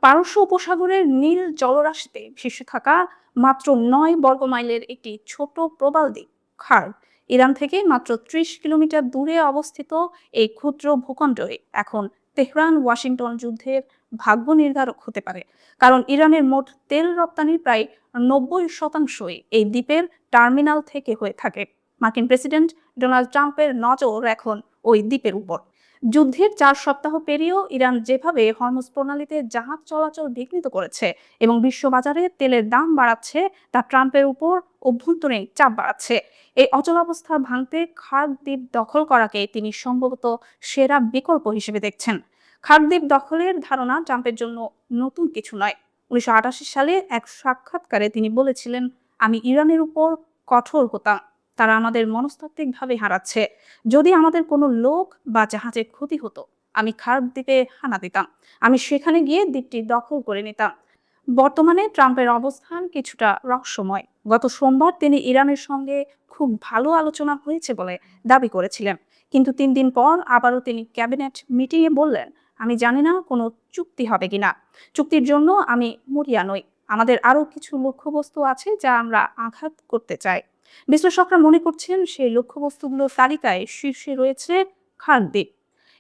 পারস্য উপসাগরের নীল জলরাশিতে ভেসে থাকা মাত্র ৯ বর্গমাইলের একটি ছোট প্রবাল দ্বীপ খার্গ ইরান থেকে মাত্র ৩০ কিলোমিটার দূরে অবস্থিত। এই ক্ষুদ্র ভূখণ্ডে এখন তেহরান ওয়াশিংটন যুদ্ধের ভাগ্য নির্ধারক হতে পারে, কারণ ইরানের মোট তেল রপ্তানির প্রায় ৯০% এই দ্বীপের টার্মিনাল থেকে হয়ে থাকে। মার্কিন প্রেসিডেন্ট ডোনাল্ড ট্রাম্পের নজর এখন ওই দ্বীপের উপর। যুদ্ধের ৪ সপ্তাহ পেরিয়েও ইরান যেভাবে হরমুজ প্রণালীতে জাহাজ চলাচল বিঘ্নিত করেছে এবং বিশ্ববাজারে তেলের দাম বাড়াচ্ছে, তা ট্রাম্পের উপর অভ্যন্তরীণ চাপ বাড়াচ্ছে। এই অচলাবস্থা ভাঙতে খার্গ দ্বীপ দখল করাকে তিনি সম্ভবত সেরা বিকল্প হিসেবে দেখছেন। খার্গ দ্বীপ দখলের ধারণা ট্রাম্পের জন্য নতুন কিছু নয়। ১৯৮৮ সালে এক সাক্ষাৎকারে তিনি বলেছিলেন, আমি ইরানের উপর কঠোর হতাম, তারা আমাদের মনস্তাত্ত্বিকভাবে হারাচ্ছে। যদি আমাদের কোনো লোক বা জাহাজের ক্ষতি হতো, আমি খার্গ দ্বীপে হানা দিতাম। আমি সেখানে গিয়ে দ্বীপটি দখল করে নিতাম। বর্তমানে ট্রাম্পের অবস্থান কিছুটা রহস্যময়। গত সোমবার তিনি ইরানের সঙ্গে খুব ভালো আলোচনা হয়েছে বলে দাবি করেছিলেন, কিন্তু ৩ দিন পর আবারও তিনি ক্যাবিনেট মিটিংয়ে বললেন, আমি জানি না কোনো চুক্তি হবে কিনা। চুক্তির জন্য আমি মরিয়া নই। আমাদের আরও কিছু লক্ষ্যবস্তু আছে যা আমরা আঘাত করতে চাই। বিশ্লেষকরা মনে করছেন সেই লক্ষ্যবস্তুগুলোর তালিকায় শীর্ষে রয়েছে খার্গ দ্বীপ।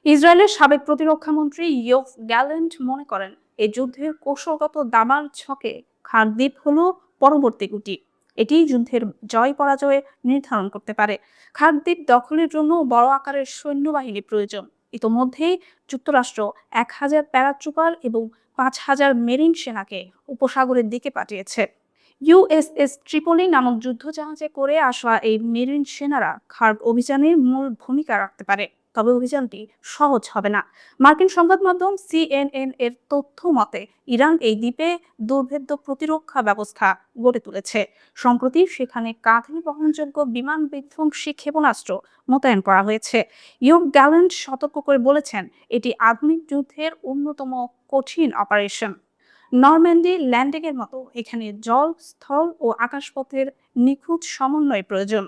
ইসরায়েলের সাবেক প্রতিরক্ষামন্ত্রী ইয়োভ গ্যালেন্ট মনে করেন, এই যুদ্ধের কৌশলগত দাবার ছকে খার্গ দ্বীপ হলো পরবর্তী গুটি। এটি যুদ্ধের জয় পরাজয় নির্ধারণ করতে পারে। খার্গ দ্বীপ দখলের জন্য বড় আকারের সৈন্যবাহিনী প্রয়োজন। ইতোমধ্যেই যুক্তরাষ্ট্র ১,০০০ প্যারাট্রুপার এবং ৫,০০০ মেরিন সেনাকে উপসাগরের দিকে পাঠিয়েছে। ইউএসএস ট্রিপলি নামক যুদ্ধজাহাজে করে আসা এই মেরিন সেনারা খার্গ অভিযানে মূল ভূমিকা রাখতে পারে, তবে অভিযানটি সহজ হবে না। মার্কিন সংবাদ মাধ্যম সিএনএন এর তথ্য মতে ইরান এই দ্বীপে দুর্ভেদ্য প্রতিরক্ষা ব্যবস্থা গড়ে তুলেছে। সম্প্রতি সেখানে কাঁধে বহনযোগ্য বিমান বিধ্বংসী ক্ষেপণাস্ত্র মোতায়েন করা হয়েছে। ইয়োভ গ্যালেন্ট সতর্ক করে বলেছেন, এটি আধুনিক যুদ্ধের অন্যতম কঠিন অপারেশন। নরম্যান্ডি ল্যান্ডিংয়ের মতো এখানে জল, স্থল ও আকাশপথের নিখুঁত সমন্বয় প্রয়োজন।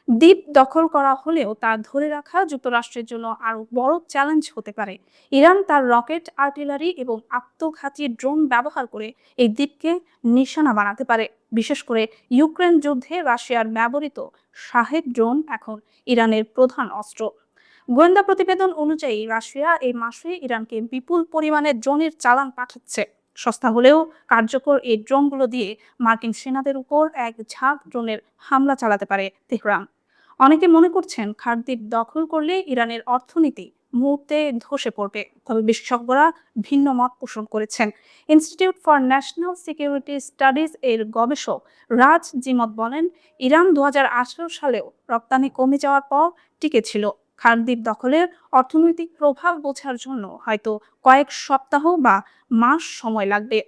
দ্বীপ দখল করা হলেও তা ধরে রাখা যুক্তরাষ্ট্রের জন্য আরও বড় চ্যালেঞ্জ হতে পারে। ইরান তার রকেট, আর্টিলারি এবং আত্মঘাতী ড্রোন ব্যবহার করে এই দ্বীপকে নিশানা বানাতে পারে। বিশেষ করে ইউক্রেন যুদ্ধে রাশিয়ার ব্যবহৃত শাহেদ ড্রোন এখন ইরানের প্রধান অস্ত্র। গোয়েন্দা প্রতিবেদন অনুযায়ী রাশিয়া এই মাসে ইরানকে বিপুল পরিমাণে ড্রোনের চালান পাঠাচ্ছে। সস্তা হলেও কার্যকর এই ড্রোনগুলো দিয়ে মার্কিন সেনাদের উপর এক ঝাঁক ড্রোনের হামলা চালাতে পারে তেহরান। অনেকে মনে করছেন, খার্গ দ্বীপ দখল করলে ইরানের অর্থনীতি মুহূর্তে ধসে পড়বে, তবে বিশেষজ্ঞরা ভিন্ন মত পোষণ করেছেন। Institute for national security studies এর গবেষক রাজ জিমত বলেন, ইরান ২০১৮ সালেও রপ্তানি কমে যাওয়ার পর টিকে ছিল। খার্গ দ্বীপ দখলের অর্থনৈতিক প্রভাব বোঝার জন্য হয়তো কয়েক সপ্তাহ বা মাস সময় লাগবে।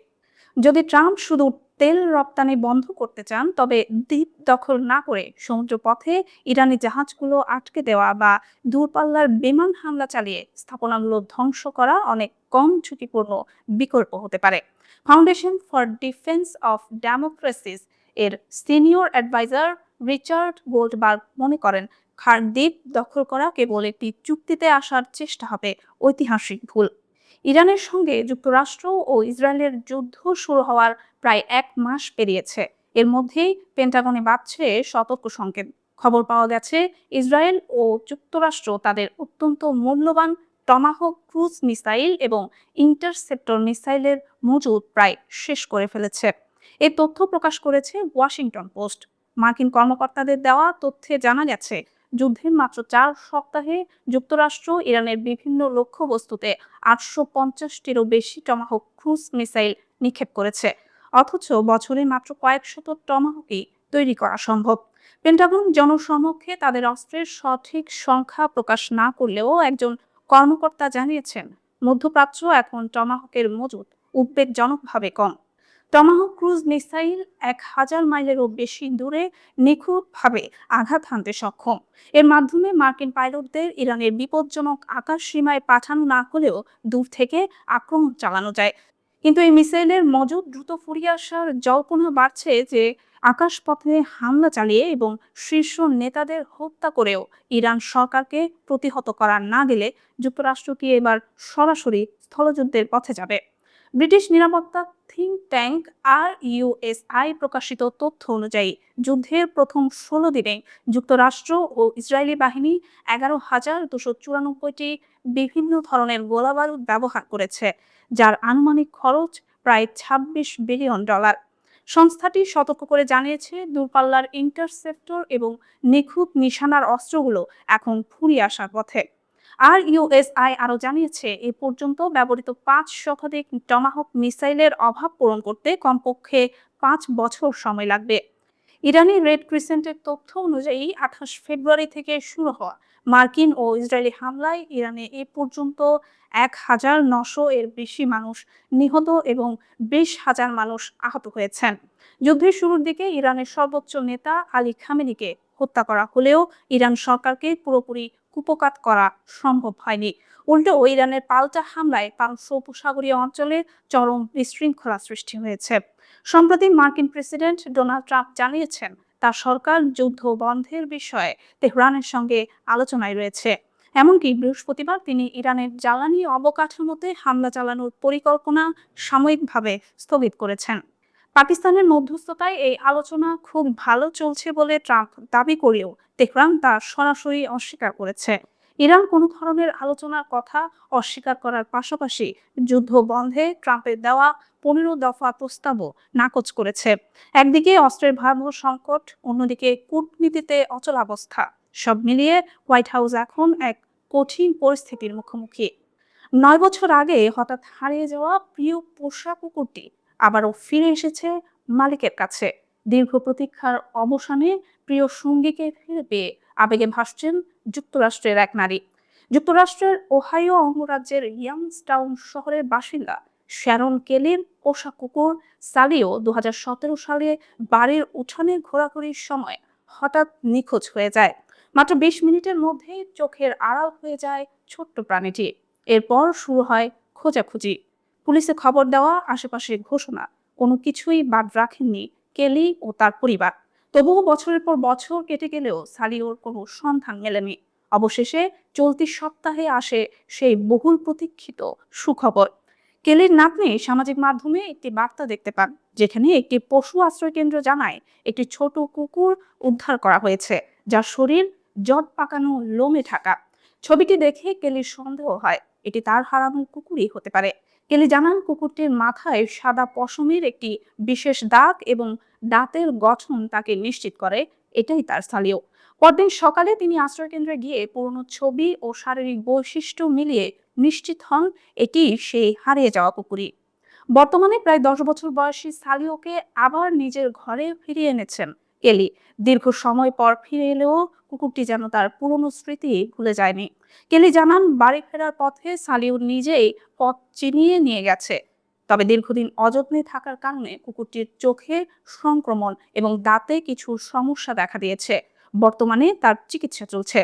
যদি ট্রাম্প শুধু তেল রপ্তানি বন্ধ করতে চান, তবে দ্বীপ দখল না করে সমুদ্র পথে ইরানি জাহাজগুলো আটকে দেওয়া বা দূরপাল্লার বিমান হামলা চালিয়ে স্থাপনাগুলো ধ্বংস করা অনেক কম ঝুঁকিপূর্ণ বিকল্প হতে পারে। Foundation for defence of democracies এর সিনিয়র অ্যাডভাইজার রিচার্ড গোল্ডবার্গ মনে করেন, খার্গ দ্বীপ দখল করা কেবল একটি চুক্তিতে আসার চেষ্টা হবে, ঐতিহাসিক ভুল। ইরানের সঙ্গে যুক্তরাষ্ট্র ও ইসরায়েলের যুদ্ধ শুরু হওয়ার প্রায় ১ মাস পেরিয়েছে। এর মধ্যেই পেন্টাগনে বাজছে সতর্ক সংকেত। খবর পাওয়া গেছে, ইসরায়েল ও যুক্তরাষ্ট্র তাদের অত্যন্ত মূল্যবান টমাহক ক্রুজ মিসাইল এবং ইন্টারসেপ্টর মিসাইলের মজুদ প্রায় শেষ করে ফেলেছে। এই তথ্য প্রকাশ করেছে ওয়াশিংটন পোস্ট। মার্কিন কর্মকর্তাদের দেওয়া তথ্যে জানা গেছে, যুদ্ধের মাত্র ৪ সপ্তাহে যুক্তরাষ্ট্র ইরানের বিভিন্ন লক্ষ্যবস্তুতে ৮৫০টিরও বেশি টমাহক ক্রুজ মিসাইল নিক্ষেপ করেছে। অথচ বছরে মাত্র কয়েক শত টমাহকই তৈরি করা সম্ভব। পেন্টাগন জনসমক্ষে তাদের অস্ত্রের সঠিক সংখ্যা প্রকাশ না করলেও একজন কর্মকর্তা জানিয়েছেন, মধ্যপ্রাচ্য এখন টমাহকের মজুদ উদ্বেগজনকভাবে কম। টমাহক ক্রুজ মিসাইল ১,০০০ মাইলেরও বেশি দূরে নিখুঁতভাবে আঘাত হানতে সক্ষম। এর মাধ্যমে মার্কিন পাইলটদের ইরানের বিপজ্জনক আকাশ সীমায় পাঠানো না হলেও দূর থেকে আক্রমণ চালানো যায়। কিন্তু এই মিসাইলের মজুদ দ্রুত ফুরিয়ে আসার জল্পনা বাড়ছে যে আকাশপথে হামলা চালিয়ে এবং শীর্ষ নেতাদের হত্যা করেও ইরান সরকারকে প্রতিহত করা না গেলে যুক্তরাষ্ট্র কি এবার সরাসরি স্থলযুদ্ধের পথে যাবে। ব্রিটিশ নিরাপত্তা থিঙ্ক ট্যাঙ্ক RUSI প্রকাশিত তথ্য অনুযায়ী যুদ্ধের প্রথম ১৬ দিনে যুক্তরাষ্ট্র ও ইসরায়েলি বাহিনী ১১,২৯৪টি বিভিন্ন ধরনের গোলাবারুদ ব্যবহার করেছে, যার আনুমানিক খরচ প্রায় $২৬ বিলিয়ন। সংস্থাটি সতর্ক করে জানিয়েছে, দূরপাল্লার ইন্টারসেপ্টর এবং নিখুঁত নিশানার অস্ত্রগুলো এখন ফুরিয়ে আসার পথে। RUSI আরও জানিয়েছে, এ পর্যন্ত ব্যবহৃত ৫ শতাধিক টমাহক মিসাইলের অভাব পূরণ করতে কমপক্ষে ৫ বছর সময় লাগবে। ইরানি রেড ক্রিসেন্টের তথ্য অনুযায়ী ২৮ ফেব্রুয়ারি থেকে শুরু হওয়া মার্কিন ও ইসরায়েলি হামলায় ইরানে এ পর্যন্ত ১,৯০০ এর বেশি মানুষ নিহত এবং ২০,০০০ মানুষ আহত হয়েছেন। যুদ্ধের শুরুর দিকে ইরানের সর্বোচ্চ নেতা আলী খামেনিকে হত্যা করা হলেও ইরান সরকারকে পুরোপুরি কুপকাত করা সম্ভব হয়নি। উল্টো ইরানের পাল্টা হামলায় পারস্য উপসাগরীয় অঞ্চলে চরম বিশৃঙ্খলা সৃষ্টি হয়েছে। সম্প্রতি মার্কিন প্রেসিডেন্ট ডোনাল্ড ট্রাম্প জানিয়েছেন, তার সরকার যুদ্ধ বন্ধের বিষয়ে তেহরানের সঙ্গে আলোচনায় রয়েছে। এমনকি বৃহস্পতিবার তিনি ইরানের জ্বালানি অবকাঠামোতে হামলা চালানোর পরিকল্পনা সাময়িকভাবে স্থগিত করেছেন। পাকিস্তানের মধ্যস্থতায় এই আলোচনা খুব ভালো চলছে বলে ট্রাম্প দাবি করলেও তেহরান তা সরাসরি অস্বীকার করেছে। ইরান কোনো ধরনের আলোচনার কথা অস্বীকার করার পাশাপাশি যুদ্ধ বন্ধে ট্রাম্পের দেওয়া ১৫ দফা প্রস্তাবও নাকচ করেছে। একদিকে অস্ত্রের ভয়াবহ সংকট, অন্যদিকে কূটনীতিতে অচলাবস্থা। সব মিলিয়ে হোয়াইট হাউস এখন এক কঠিন পরিস্থিতির মুখোমুখি। ৯ বছর আগে হঠাৎ হারিয়ে যাওয়া প্রিয় পোষা কুকুরটি আবারও ফিরে এসেছে মালিকের কাছে। দীর্ঘ প্রতীক্ষার অবসানে প্রিয় সঙ্গীকে ফিরে পেয়ে আবেগে ভাসছেন যুক্তরাষ্ট্রের এক নারী। যুক্তরাষ্ট্রের ওহাইও অঙ্গরাজ্যের ইয়াংস্টাউন শহরের বাসিন্দা শ্যারন কেলির পোষা কুকুর সালিও ২০১৭ সালে বাড়ির উঠানে ঘোরাঘুরির সময় হঠাৎ নিখোঁজ হয়ে যায়। মাত্র ২০ মিনিটের মধ্যেই চোখের আড়াল হয়ে যায় ছোট্ট প্রাণীটি। এরপর শুরু হয় খোঁজাখুঁজি, পুলিশে খবর দেওয়া, আশেপাশে ঘোষণা। কোনো কিছুই বাদ রাখেননি কেলি ও তার পরিবার। তবুও বছরের পর বছর কেটে গেলেও সালিওর কোনো সন্ধান মেলেনি। অবশেষে চলতি সপ্তাহে আসে সেই বহুল প্রতীক্ষিত সুখবর। কেলির নাতনি সামাজিক মাধ্যমে একটি বার্তা দেখতে পান, যেখানে একটি পশু আশ্রয় কেন্দ্র জানায় একটি ছোট কুকুর উদ্ধার করা হয়েছে, যার শরীর জট পাকানো লোমে ঢাকা। ছবিটি দেখে কেলির সন্দেহ হয় এটি তার হারানো কুকুরই হতে পারে। কেলি জানান, কুকুরটির মাথায় সাদা পশমের একটি বিশেষ দাগ এবং দাঁতের গঠন তাকে নিশ্চিত করে এটাই তার সালিও। পরদিন সকালে তিনি আশ্রয়কেন্দ্রে গিয়ে পুরনো ছবি ও শারীরিক বৈশিষ্ট্য মিলিয়ে নিশ্চিত হন এটি সেই হারিয়ে যাওয়া কুকুরই। বর্তমানে প্রায় ১০ বছর বয়সী সালিওকে আবার নিজের ঘরে ফিরিয়ে এনেছেন কেলি। দীর্ঘ সময় পর ফিরে এলেও কুকুরটি যেন তার পুরনো স্মৃতি ভুলে যায়নি। কেলি জানান, বাড়ি ফেরার পথে সালিও নিজেই পথ চিনিয়ে নিয়ে গেছে। তবে দীর্ঘদিন অযত্নে থাকার কারণে কুকুরটির চোখে সংক্রমণ এবং দাঁতে কিছু সমস্যা দেখা দিয়েছে। বর্তমানে তার চিকিৎসা চলছে।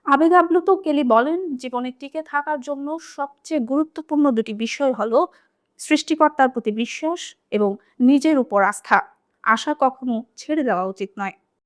আবেগ আপ্লুত কেলি বলেন, জীবনে টিকে থাকার জন্য সবচেয়ে গুরুত্বপূর্ণ দুটি বিষয় হলো সৃষ্টিকর্তার প্রতি বিশ্বাস এবং নিজের উপর আস্থা। আশা কখনো ছেড়ে দেওয়া উচিত নয়।